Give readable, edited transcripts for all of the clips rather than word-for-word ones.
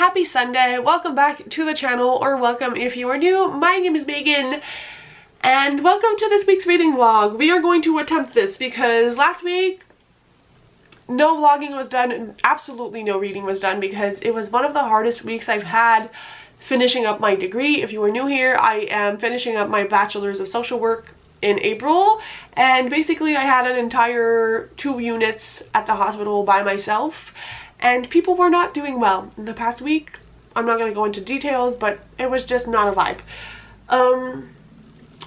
happy Sunday. Welcome back to the channel, or welcome if you are new. My name is Megan, and welcome to this week's reading vlog. We are going to attempt this because last week no vlogging was done and absolutely no reading was done because it was one of the hardest weeks I've had finishing up my degree. If you are new here, I am finishing up my bachelor's of social work in April, and basically I had an entire 2 units at the hospital by myself, and people were not doing well in the past week. I'm not going to go into details, but it was just not a vibe.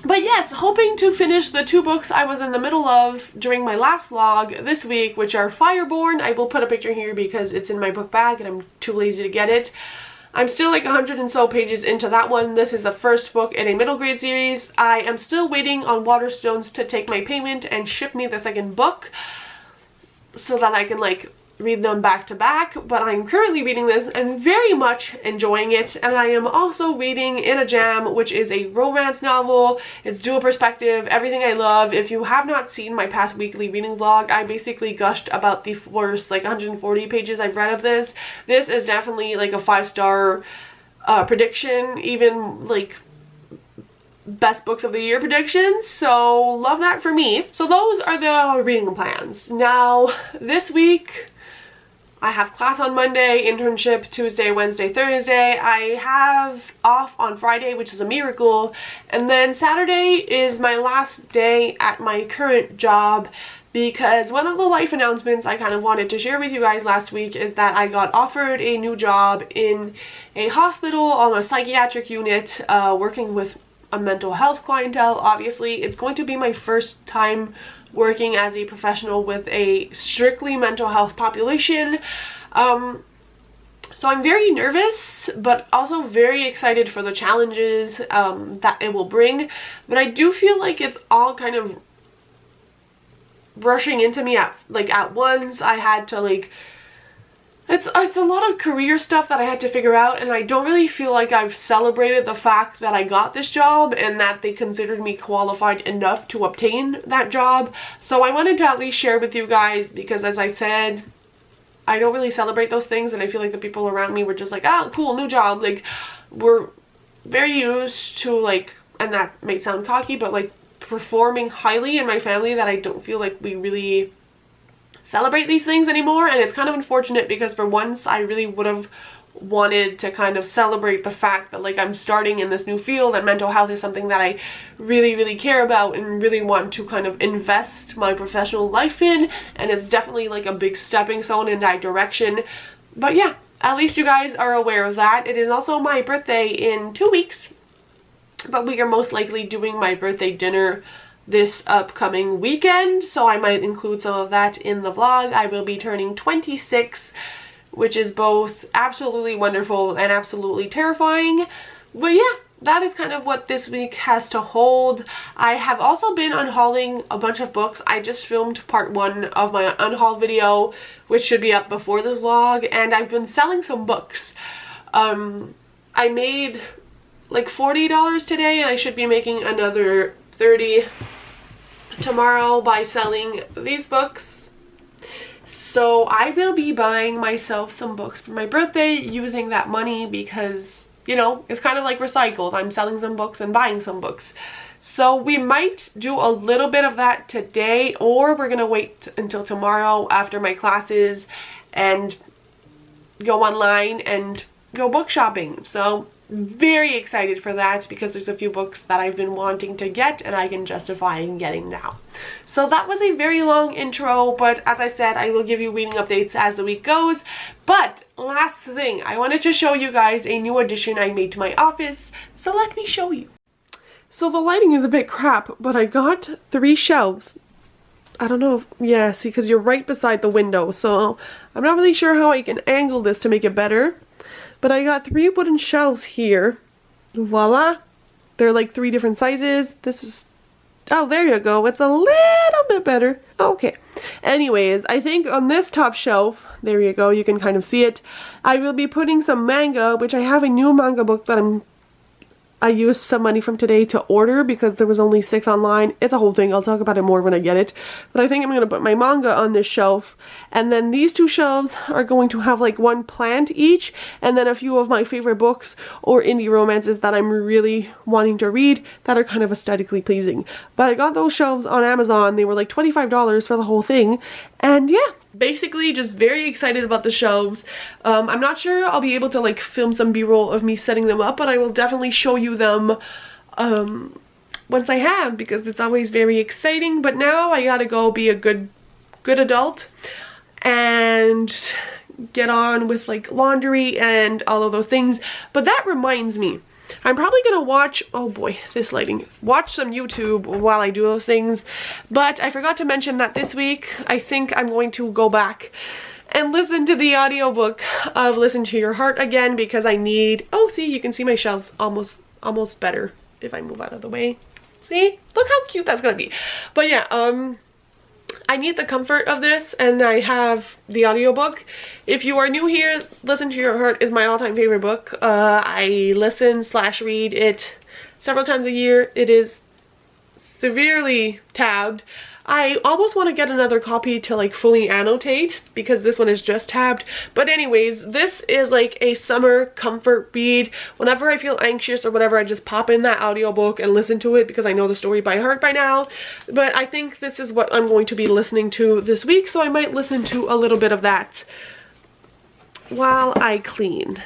But yes, hoping to finish the 2 books I was in the middle of during my last vlog this week, which are Fireborn. I will put a picture here because it's in my book bag and I'm too lazy to get it. I'm still like 100 and so pages into that one. This is the first book in a middle grade series. I am still waiting on Waterstones to take my payment and ship me the second book so that I can like read them back to back, but I'm currently reading this and very much enjoying it. And I am also reading In a Jam, which is a romance novel. It's dual perspective, everything I love. If you have not seen my past weekly reading vlog, I basically gushed about the first like 140 pages I've read of this. This is definitely like a 5-star prediction, even like best books of the year predictions, so love that for me. So those are the reading plans. Now this week I have class on Monday, internship Tuesday, Wednesday, Thursday. I have off on Friday, which is a miracle. And then Saturday is my last day at my current job because one of the life announcements I kind of wanted to share with you guys last week is that I got offered a new job in a hospital on a psychiatric unit, working with a mental health clientele. Obviously, it's going to be my first time working as a professional with a strictly mental health population. So I'm very nervous, but also very excited for the challenges that it will bring. But I do feel like it's all kind of rushing into me at once. I had to like it's a lot of career stuff that I had to figure out, and I don't really feel like I've celebrated the fact that I got this job and that they considered me qualified enough to obtain that job. So I wanted to at least share with you guys because, as I said, I don't really celebrate those things, and I feel like the people around me were just like, oh, cool, new job. Like, we're very used to like, and that may sound cocky, but like performing highly in my family, that I don't feel like we really celebrate these things anymore. And it's kind of unfortunate because for once I really would have wanted to kind of celebrate the fact that like I'm starting in this new field, and mental health is something that I really care about and really want to kind of invest my professional life in, and it's definitely like a big stepping stone in that direction. But yeah, at least you guys are aware of that. It is also my birthday in 2 weeks, but we are most likely doing my birthday dinner this upcoming weekend, so I might include some of that in the vlog. I will be turning 26, which is both absolutely wonderful and absolutely terrifying. But yeah, that is kind of what this week has to hold. I have also been unhauling a bunch of books. I just filmed part 1 of my unhaul video, which should be up before this vlog, and I've been selling some books. I made like $40 today, and I should be making another $30 tomorrow by selling these books. So I will be buying myself some books for my birthday using that money because, you know, it's kind of like recycled. I'm selling some books and buying some books. So we might do a little bit of that today, or we're gonna wait until tomorrow after my classes and go online and go book shopping. So very excited for that because there's a few books that I've been wanting to get and I can justify getting now. So that was a very long intro, but as I said, I will give you reading updates as the week goes. But last thing, I wanted to show you guys a new addition I made to my office, so let me show you. So the lighting is a bit crap, but I got 3 shelves. I don't know if, yeah, see, because you're right beside the window, so I'm not really sure how I can angle this to make it better. But I got 3 wooden shelves here. Voila! They're like 3 different sizes. This is, oh, there you go. It's a little bit better. Okay. Anyways, I think on this top shelf, there you go, you can kind of see it, I will be putting some manga, which I have a new manga book that I'm I used some money from today to order because there was only 6 online. It's a whole thing. I'll talk about it more when I get it. But I think I'm going to put my manga on this shelf. And then these 2 shelves are going to have like 1 plant each. And then a few of my favorite books or indie romances that I'm really wanting to read that are kind of aesthetically pleasing. But I got those shelves on Amazon. They were like $25 for the whole thing. And yeah, basically just very excited about the shelves. I'm not sure I'll be able to like film some b-roll of me setting them up, but I will definitely show you them once I have, because it's always very exciting. But now I gotta go be a good adult and get on with like laundry and all of those things. But that reminds me, I'm probably gonna watch, oh boy, this lighting, watch some YouTube while I do those things. But I forgot to mention that this week, I think I'm going to go back and listen to the audiobook of Listen to Your Heart again, because I need, oh, see, you can see my shelves almost better if I move out of the way. See? Look how cute that's gonna be. But yeah, I need the comfort of this, and I have the audiobook. If you are new here, Listen to Your Heart is my all-time favorite book. I listen/read it several times a year. It is severely tabbed. I almost want to get another copy to like fully annotate, because this one is just tabbed. But anyways, this is like a summer comfort read. Whenever I feel anxious or whatever, I just pop in that audiobook and listen to it, because I know the story by heart by now. But I think this is what I'm going to be listening to this week, so I might listen to a little bit of that while I clean.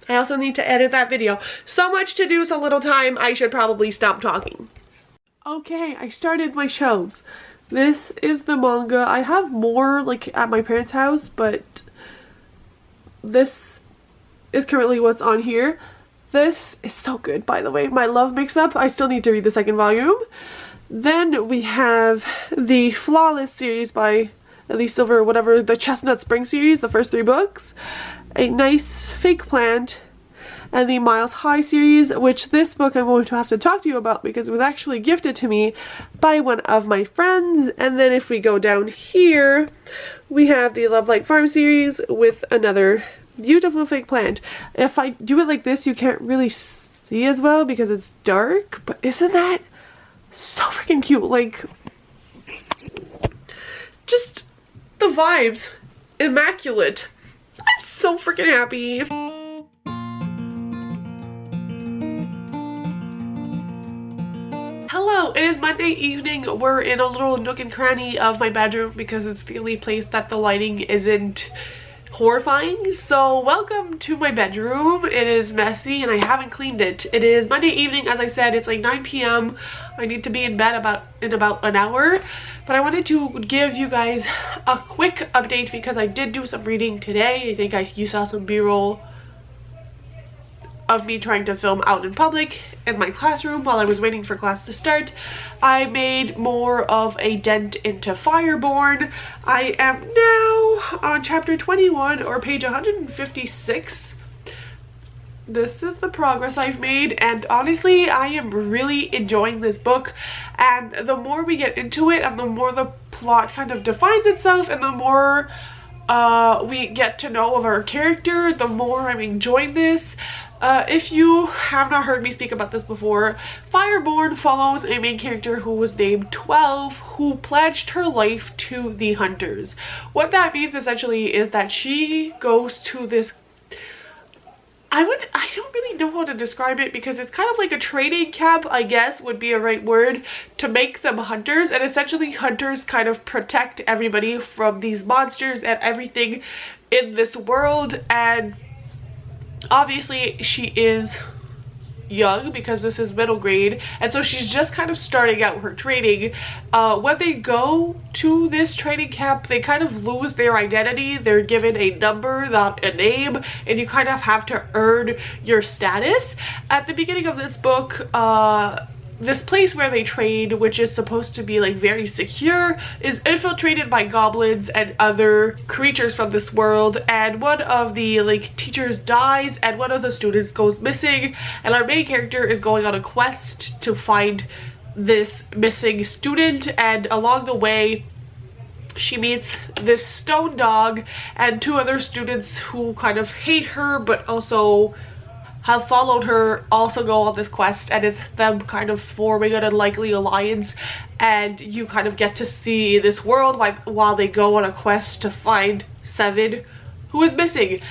I also need to edit that video. So much to do, so little time. I should probably stop talking. Okay, I started my shelves. This is the manga. I have more like at my parents' house, but this is currently what's on here. This is so good, by the way. My Love Mix-Up. I still need to read the 2nd volume. Then we have the Flawless series by Elise Silver, whatever, the Chestnut Spring series, the first 3 books. A Nice Fake Plant, and the Miles High series, which this book I'm going to have to talk to you about because it was actually gifted to me by one of my friends. And then if we go down here, we have the Love Light Farm series with another beautiful fake plant. If I do it like this, you can't really see as well because it's dark, but isn't that so freaking cute? Like, just the vibes, immaculate. I'm so freaking happy. Hello, it is Monday evening. We're in a little nook and cranny of my bedroom because it's the only place that the lighting isn't horrifying. So welcome to my bedroom. It is messy and I haven't cleaned it. It is Monday evening, as I said. It's like 9 p.m. I need to be in bed in about an hour. But I wanted to give you guys a quick update because I did do some reading today. I think you saw some b-roll of me trying to film out in public in my classroom while I was waiting for class to start. I made more of a dent into Fireborn. I am now on chapter 21 or page 156. This is the progress I've made, and honestly I am really enjoying this book. And the more we get into it and the more the plot kind of defines itself and the more we get to know of our character, the more I'm enjoying this. If you have not heard me speak about this before, Fireborn follows a main character who was named 12, who pledged her life to the Hunters. What that means essentially is that she goes to this, I don't really know how to describe it because it's kind of like a training camp, I guess would be a right word, to make them hunters. And essentially hunters kind of protect everybody from these monsters and everything in this world. And obviously she is young because this is middle grade, and so she's just kind of starting out her training. When they go to this training camp, they kind of lose their identity. They're given a number, not a name, and you kind of have to earn your status. At the beginning of this book, this place where they train, which is supposed to be like very secure, is infiltrated by goblins and other creatures from this world, and one of the like teachers dies and one of the students goes missing, and our main character is going on a quest to find this missing student. And along the way she meets this stone dog and 2 other students who kind of hate her but also have followed her also go on this quest, and it's them kind of forming an unlikely alliance, and you kind of get to see this world while they go on a quest to find Seven, who is missing.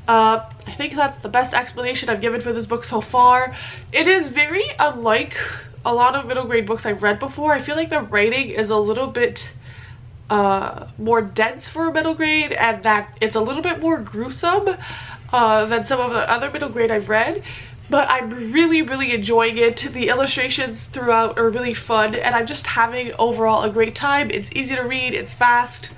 I think that's the best explanation I've given for this book so far. It is very unlike a lot of middle grade books I've read before. I feel like the writing is a little bit more dense for a middle grade, and that it's a little bit more gruesome than some of the other middle grade I've read, but I'm really enjoying it. The illustrations throughout are really fun, and I'm just having overall a great time. It's easy to read, it's fast.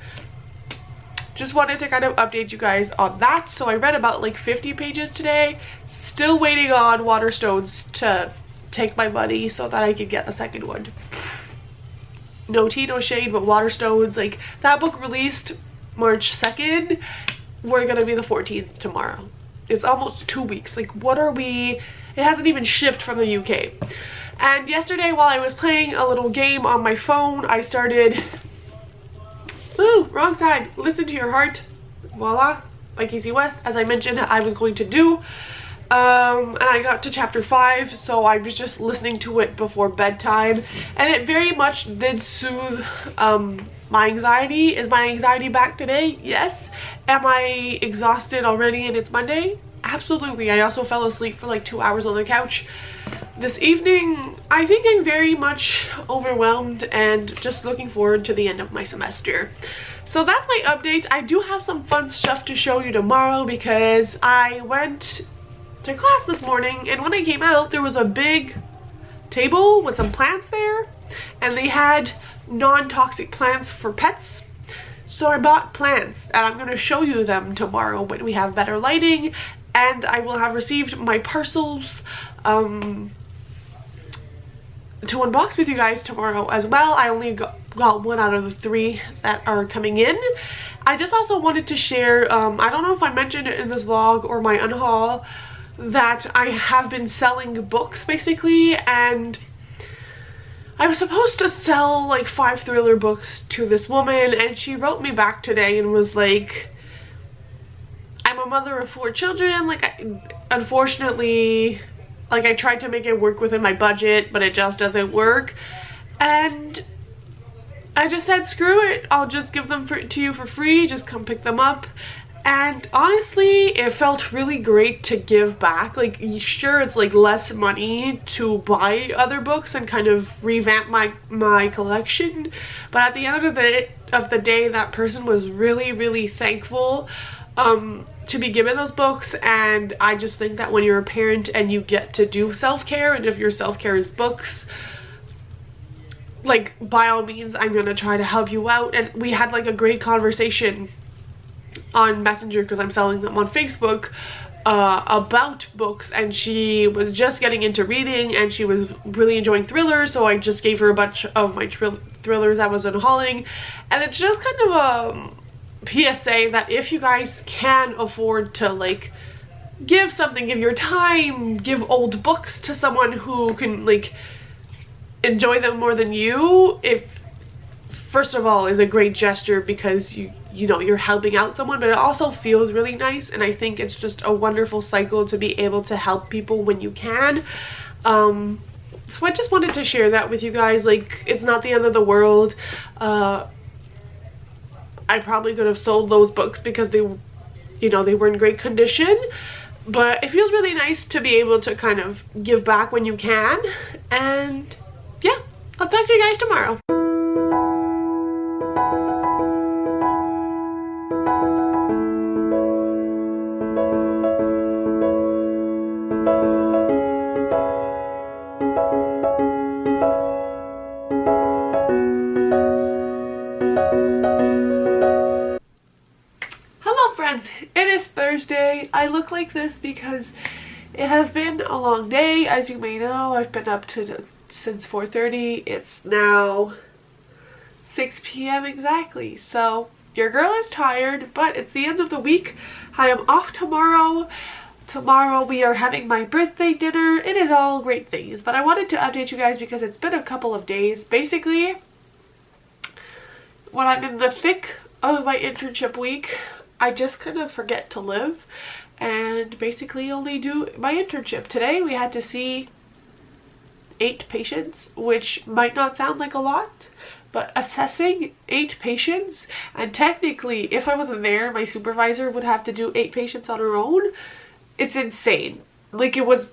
Just wanted to kind of update you guys on that. So I read about like 50 pages today, still waiting on Waterstones to take my money so that I could get a second one. No tea, no shade, but Waterstones, like, that book released March 2nd. We're gonna be the 14th tomorrow. It's almost 2 weeks. Like, what are we? It hasn't even shipped from the UK. And yesterday, while I was playing a little game on my phone, I started... Ooh, wrong side. Listen to Your Heart. Voila. By Casey West. As I mentioned, I was going to do. And I got to chapter 5, so I was just listening to it before bedtime. And it very much did soothe my anxiety. Is my anxiety back today? Yes. Am I exhausted already and it's Monday? Absolutely. I also fell asleep for like 2 hours on the couch this evening. I think I'm very much overwhelmed and just looking forward to the end of my semester. So that's my updates. I do have some fun stuff to show you tomorrow because I went to class this morning, and when I came out there was a big table with some plants there, and they had non-toxic plants for pets. So I bought plants, and I'm going to show you them tomorrow when we have better lighting, and I will have received my parcels to unbox with you guys tomorrow as well. I only got 1 out of the 3 that are coming in. I just also wanted to share, I don't know if I mentioned it in this vlog or my unhaul, that I have been selling books basically, and I was supposed to sell like 5 thriller books to this woman, and she wrote me back today and was like, I'm a mother of 4 children, like unfortunately, like I tried to make it work within my budget, but it just doesn't work. And I just said, screw it, I'll just give them to you for free, just come pick them up. And honestly, it felt really great to give back. Like, sure, it's like less money to buy other books and kind of revamp my collection, but at the end of the day, that person was really thankful to be given those books. And I just think that when you're a parent and you get to do self-care, and if your self-care is books, like, by all means, I'm gonna try to help you out. And we had like a great conversation on Messenger, because I'm selling them on Facebook, about books, and she was just getting into reading and she was really enjoying thrillers, so I just gave her a bunch of my thrillers I was unhauling. And it's just kind of a PSA that if you guys can afford to like give something, give your time, give old books to someone who can like enjoy them more than you, if first of all is a great gesture, because you know you're helping out someone, but it also feels really nice. And I think it's just a wonderful cycle to be able to help people when you can. So I just wanted to share that with you guys. Like, it's not the end of the world. I probably could have sold those books because they, you know, they were in great condition, but it feels really nice to be able to kind of give back when you can. And yeah, I'll talk to you guys tomorrow. It is Thursday. I look like this because it has been a long day. As you may know, I've been up since 4:30. It's now 6 p.m. exactly. So your girl is tired, but it's the end of the week. I am off tomorrow. Tomorrow we are having my birthday dinner. It is all great things, but I wanted to update you guys because it's been a couple of days. Basically, when I'm in the thick of my internship week, I just kind of forget to live, and basically only do my internship. Today we had to see 8 patients, which might not sound like a lot, but assessing 8 patients, and technically if I wasn't there, my supervisor would have to do 8 patients on her own. It's insane. Like, it was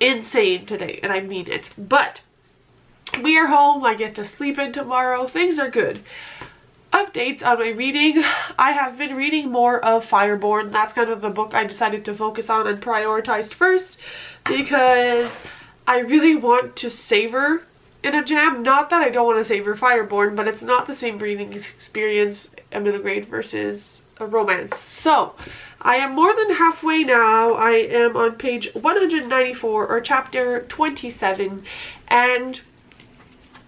insane today, and I mean it. But we are home, I get to sleep in tomorrow, things are good. Updates on my reading. I have been reading more of Fireborn. That's kind of the book I decided to focus on and prioritized first, because I really want to savor in a jam. Not that I don't want to savor Fireborn, but it's not the same reading experience, a middle grade versus a romance. So I am more than halfway now. I am on page 194, or chapter 27, and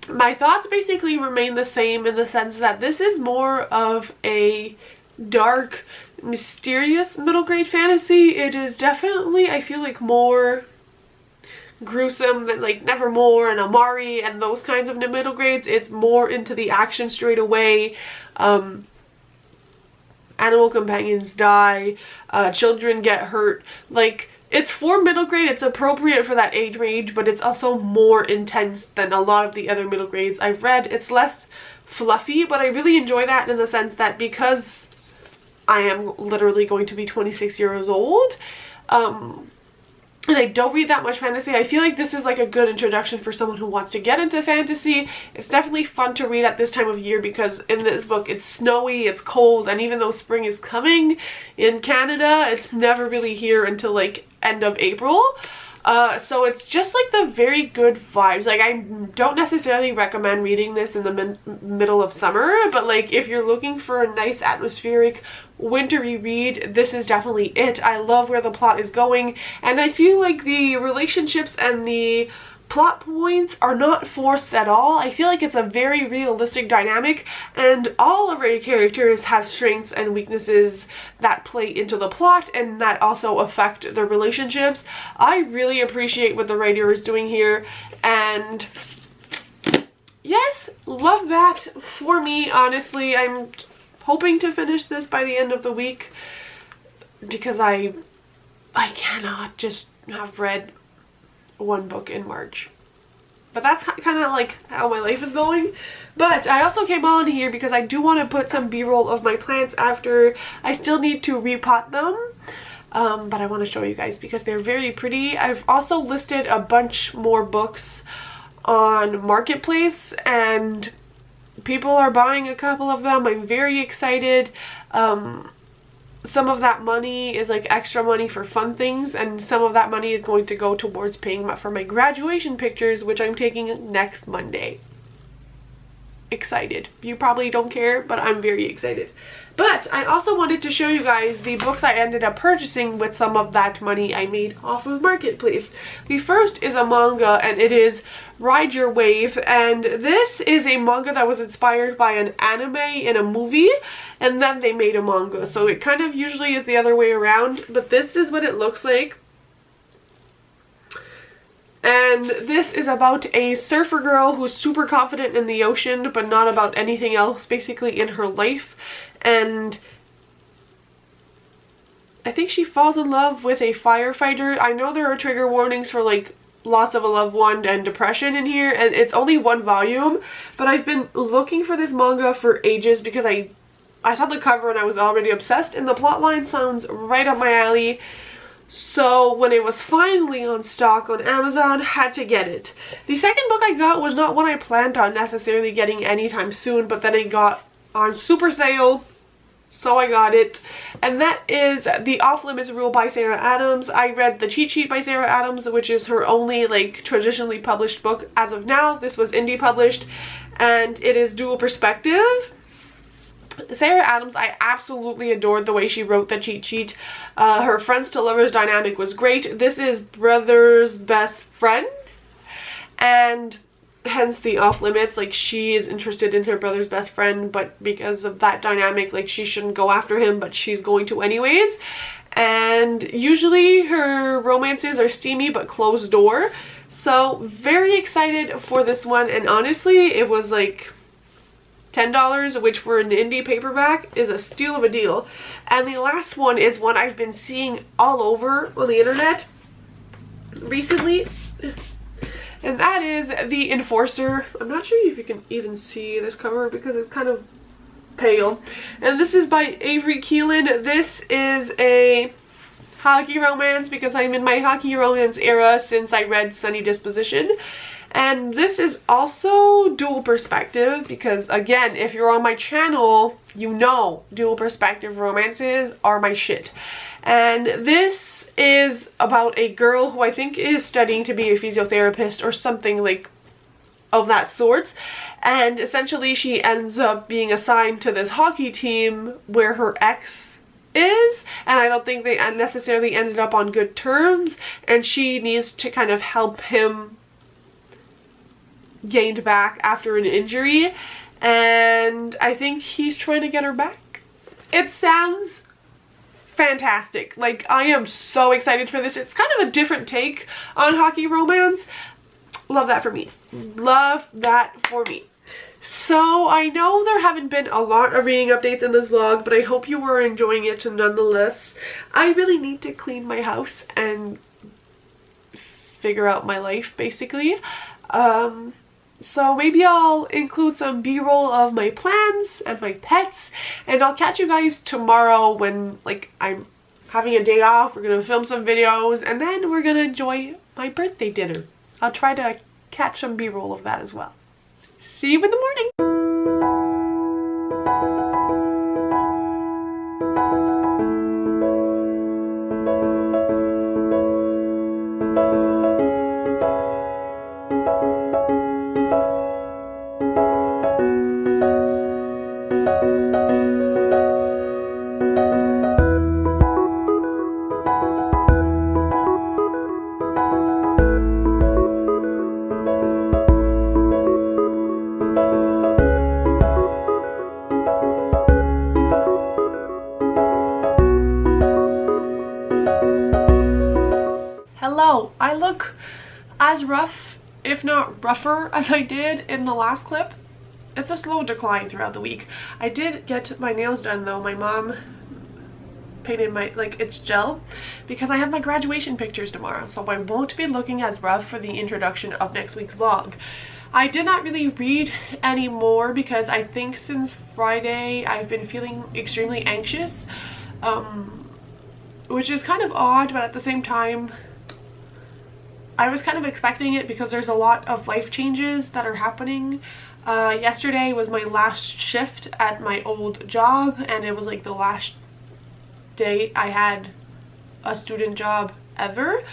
my thoughts basically remain the same, in the sense that this is more of a dark, mysterious middle grade fantasy. It is definitely, I feel like, more gruesome than like Nevermore and Amari and those kinds of middle grades. It's more into the action straight away. Animal companions die, children get hurt. Like, it's for middle grade, it's appropriate for that age range, but it's also more intense than a lot of the other middle grades I've read. It's less fluffy, but I really enjoy that in the sense that because I am literally going to be 26 years old, and I don't read that much fantasy, I feel like this is like a good introduction for someone who wants to get into fantasy. It's definitely fun to read at this time of year, because in this book it's snowy, it's cold, and even though spring is coming in Canada, it's never really here until like end of April. So it's just like the very good vibes. Like, I don't necessarily recommend reading this in the middle of summer, but like if you're looking for a nice atmospheric wintry read, this is definitely it. I love where the plot is going, and I feel like the relationships and the plot points are not forced at all. I feel like it's a very realistic dynamic, and all of our characters have strengths and weaknesses that play into the plot and that also affect their relationships. I really appreciate what the writer is doing here, and yes, love that for me. Honestly, I'm hoping to finish this by the end of the week, because I cannot just have read one book in March. But that's kind of like how my life is going. But I also came on here because I do want to put some b-roll of my plants after. I still need to repot them, but I want to show you guys because they're very pretty. I've also listed a bunch more books on Marketplace, and people are buying a couple of them. I'm very excited. Some of that money is like extra money for fun things, and some of that money is going to go towards paying for my graduation pictures, which I'm taking next Monday. Excited. You probably don't care, but I'm very excited. But I also wanted to show you guys the books I ended up purchasing with some of that money I made off of Marketplace. The first is a manga, and it is Ride Your Wave, and this is a manga that was inspired by an anime in a movie, and then they made a manga. So it kind of usually is the other way around, but this is what it looks like. And this is about a surfer girl who's super confident in the ocean, but not about anything else basically in her life. And I think she falls in love with a firefighter. I know there are trigger warnings for like loss of a loved one and depression in here, and it's only 1 volume, but I've been looking for this manga for ages because I saw the cover and I was already obsessed, and the plotline sounds right up my alley. So when it was finally on stock on Amazon, had to get it. The second book I got was not one I planned on necessarily getting anytime soon, but then I got on super sale, so I got it. And that is The Off Limits Rule by Sarah Adams. I read The Cheat Sheet by Sarah Adams, which is her only like traditionally published book as of now. This was indie published, and it is dual perspective. Sarah Adams, I absolutely adored the way she wrote The Cheat Sheet. Her friends to lovers dynamic was great. This is brother's best friend, and hence the off limits. Like, she is interested in her brother's best friend, but because of that dynamic, like, she shouldn't go after him, but she's going to anyways. And usually her romances are steamy but closed door. So very excited for this one, and honestly it was like $10, which for an indie paperback is a steal of a deal. And the last one is one I've been seeing all over on the internet recently, and that is The Enforcer. I'm not sure if you can even see this cover because it's kind of pale. And this is by Avery Keelan. This is a hockey romance because I'm in my hockey romance era since I read Sunny Disposition. And this is also dual perspective because, again, if you're on my channel, you know dual perspective romances are my shit. And this is about a girl who I think is studying to be a physiotherapist or something like of that sort. And essentially she ends up being assigned to this hockey team where her ex is, and I don't think they necessarily ended up on good terms, and she needs to kind of help him gained back after an injury, and I think he's trying to get her back. It sounds fantastic. Like, I am so excited for this. It's kind of a different take on hockey romance. Love that for me. Love that for me. So I know there haven't been a lot of reading updates in this vlog, but I hope you were enjoying it nonetheless. I really need to clean my house and figure out my life, basically. So maybe I'll include some b-roll of my plans and my pets, and I'll catch you guys tomorrow when, like, I'm having a day off. We're gonna film some videos, and then we're gonna enjoy my birthday dinner. I'll try to catch some b-roll of that as well. See you in the morning. Hello, I look as rough, if not rougher, as I did in the last clip. It's a slow decline throughout the week. I did get my nails done though. My mom painted my, like, it's gel, because I have my graduation pictures tomorrow, so I won't be looking as rough for the introduction of next week's vlog. I did not really read anymore because I think since Friday I've been feeling extremely anxious, which is kind of odd, but at the same time I was kind of expecting it because there's a lot of life changes that are happening. Yesterday was my last shift at my old job, and it was like the last day I had a student job ever.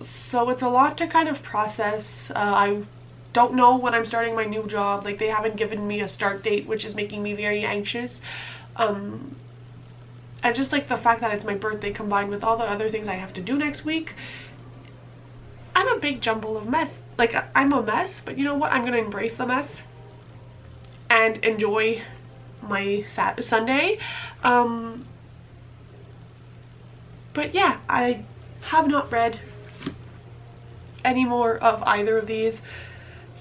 So it's a lot to kind of process. I don't know when I'm starting my new job. Like, they haven't given me a start date, which is making me very anxious. And just like the fact that it's my birthday combined with all the other things I have to do next week, I'm a big jumble of mess. Like, I'm a mess, but you know what? I'm gonna embrace the mess and enjoy my Sunday. But yeah, I have not read any more of either of these,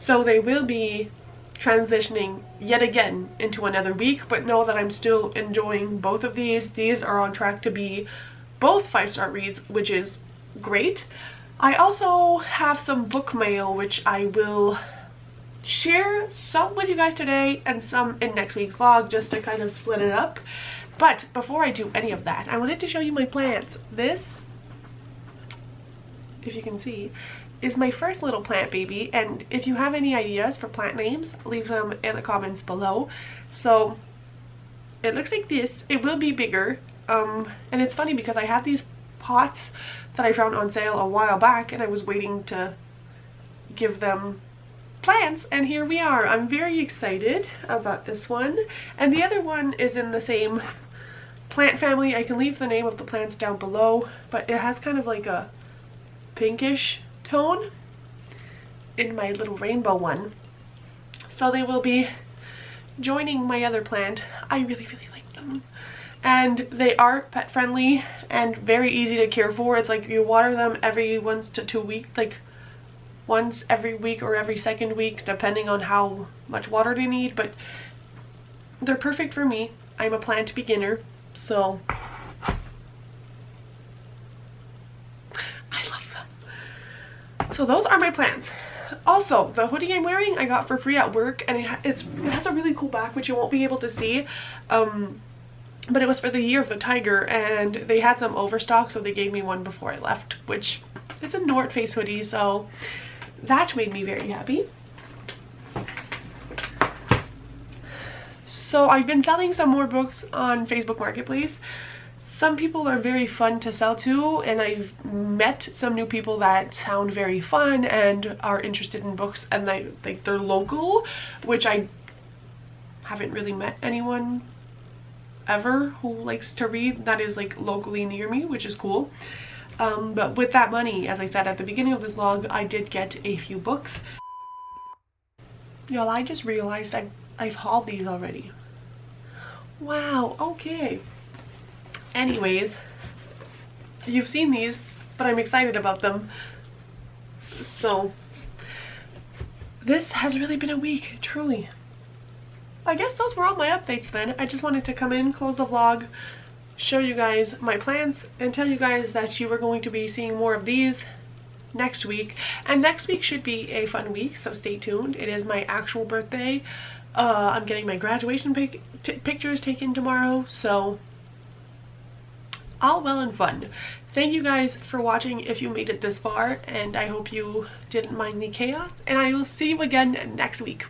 so they will be transitioning yet again into another week, but know that I'm still enjoying both of these. These are on track to be both 5-star reads, which is great. I also have some book mail, which I will share some with you guys today and some in next week's vlog, just to kind of split it up. But before I do any of that, I wanted to show you my plants. This, if you can see, is my first little plant baby, and if you have any ideas for plant names, leave them in the comments below. So it looks like this. It will be bigger, and it's funny because I have these pots that I found on sale a while back, and I was waiting to give them plants, and here we are. I'm very excited about this one, and the other one is in the same plant family. I can leave the name of the plants down below, but it has kind of like a pinkish tone in my little rainbow one, so they will be joining my other plant. I really like them, and they are pet friendly and very easy to care for. It's like you water them every 1 to 2 weeks, like once every week or every second week, depending on how much water they need, but they're perfect for me. I'm a plant beginner, so I love them. So those are my plants. Also, the hoodie I'm wearing I got for free at work, and it has a really cool back, which you won't be able to see. But it was for the Year of the Tiger, and they had some overstock, so they gave me one before I left, which it's a North Face hoodie, so that made me very happy. So I've been selling some more books on Facebook Marketplace. Some people are very fun to sell to, and I've met some new people that sound very fun and are interested in books, and they're local, which I haven't really met anyone ever who likes to read that is like locally near me, which is cool. But with that money, as I said at the beginning of this vlog, I did get a few books. Y'all, I just realized I've hauled these already. Wow, okay. Anyways, you've seen these, but I'm excited about them. So this has really been a week, truly. I guess those were all my updates then. I just wanted to come in, close the vlog, show you guys my plants, and tell you guys that you are going to be seeing more of these next week. And next week should be a fun week, so stay tuned. It is my actual birthday. I'm getting my graduation pictures taken tomorrow, so all well and fun. Thank you guys for watching if you made it this far, and I hope you didn't mind the chaos, and I will see you again next week.